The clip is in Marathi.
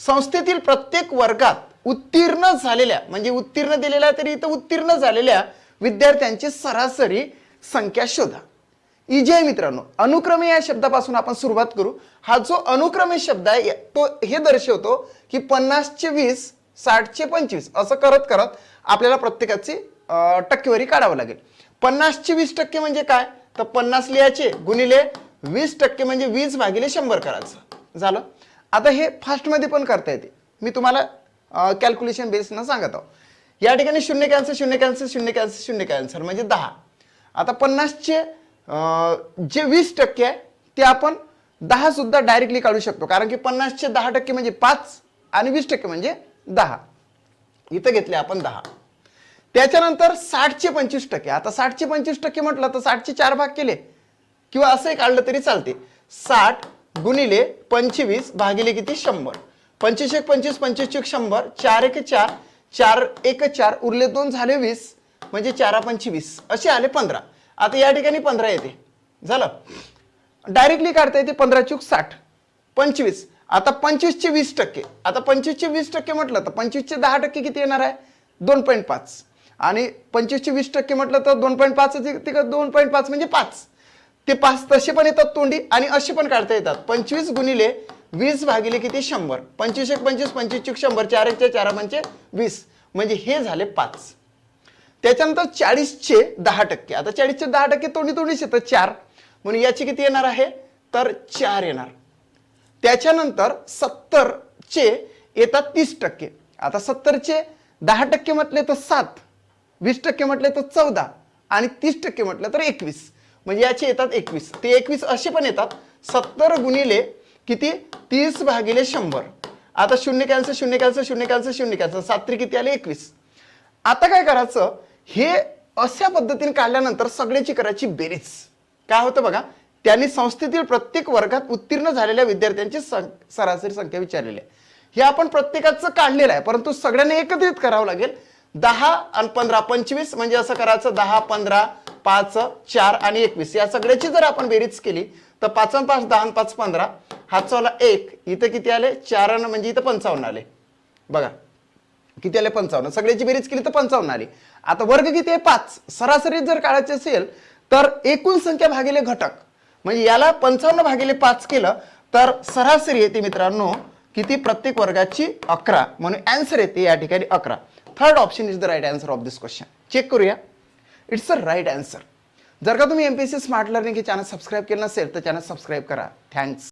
संस्थेतील प्रत्येक वर्गात उत्तीर्ण झालेल्या म्हणजे उत्तीर्ण दिलेल्या तरी इथं उत्तीर्ण झालेल्या विद्यार्थ्यांची सरासरी संख्या शोधा. इजी आहे मित्रांनो. अनुक्रमे या शब्दापासून आपण सुरुवात करू. हा जो अनुक्रमे शब्द आहे तो हे दर्शवतो की 50चे 20 60चे 25 असं करत करत आपल्याला प्रत्येकाची टक्केवारी काढावं लागेल. 50चे 20% म्हणजे काय तर 50 लिहायचे गुणिले 20% म्हणजे 20 भागिले 100 करायचं झालं. आता हे फास्ट मध्ये पण करता येते. मी तुम्हाला कॅल्क्युलेशन बेसनं सांगत आहो. या ठिकाणी शून्य कॅन्सल शून्य कॅन्सल शून्य कॅन्सल शून्य कॅन्सल म्हणजे 10. आता 50चे जे 20% आहे ते आपण 10 सुद्धा डायरेक्टली काढू शकतो कारण की 50चे 10% म्हणजे 5 आणि 20% म्हणजे 10. इथं घेतले आपण 10. त्याच्यानंतर 60चे 25%. आता 60चे 25% म्हटलं तर 60चे 4 भाग केले किंवा असंही काढलं तरी चालते. 60 गुणिले 25 भागिले किती 100. 25 1 25 25 1 100 4 1 4 4 1 4 उरले 2 झाले 20 म्हणजे 4 25 असे आले 15. आता या ठिकाणी 15 येते झालं. डायरेक्टली काढता येते 15 चूक 60 25. आता 25चे 20%. आता 25चे 20% म्हटलं तर 25चे 10% किती येणार आहे 2.5 आणि 25चे 20% म्हटलं तर 2.5 2.5 म्हणजे 5. ते 5 तसे पण येतात तोंडी आणि असे पण काढता येतात. 25 गुणिले 20 भागिले किती 100. 25 1 25 25 चूक 100 4 1 4 5 20 म्हणजे हे झाले 5. त्याच्यानंतर 40चे 10%. आता 40चे 10% तोंडी तोंडीच येतं 4 म्हणून याची किती येणार आहे तर 4 येणार. त्याच्यानंतर 70चे येतात 30%. आता 70चे 10% म्हटले तर 7 20% म्हटले तर 14 आणि 30% म्हटलं तर 21 म्हणजे याचे येतात 21. ते 21 असे पण येतात 70 गुणिले किती 30 भागिले 100. आता शून्य कॅन्सल शून्य कॅन्सल शून्य कॅन्सल शून्य कॅन्सल 7 3 किती आले 21. आता काय करायचं हे अशा पद्धतीने काढल्यानंतर सगळ्याची करायची बेरीज. काय होतं बघा त्यांनी संस्थेतील प्रत्येक वर्गात उत्तीर्ण झालेल्या विद्यार्थ्यांची सरासरी संख्या विचारलेली आहे. हे आपण प्रत्येकाचं काढलेलं आहे परंतु सगळ्यांनी एकत्रित करावं लागेल. 10 आणि 15 25 म्हणजे असं करायचं 10 15 5 4 आणि 21 या सगळ्याची जर आपण बेरीज केली तर 5 आणि 5 10 आणि 5 15 हातचा वाला 1 इथं किती आले 4 म्हणजे इथं 55 आले बघा किती आले 55. सगळ्याची बेरीज केली तर 55 आली. आता वर्ग किती आहे 5. सरासरी जर काढायची असेल तर एकूण संख्या भागिले घटक म्हणजे याला 55 भागिले 5 केलं तर सरासरी येते मित्रांनो किती प्रत्येक वर्गाची 11 म्हणून आन्सर येते या ठिकाणी 11. Third option is the right answer of this question. Check करूया. It's a right answer. जर का तुम्ही MPSC स्मार्ट लर्निंग हे चॅनल सबस्क्राईब केलं नसेल तर चॅनल सबस्क्राईब करा. थँक्स.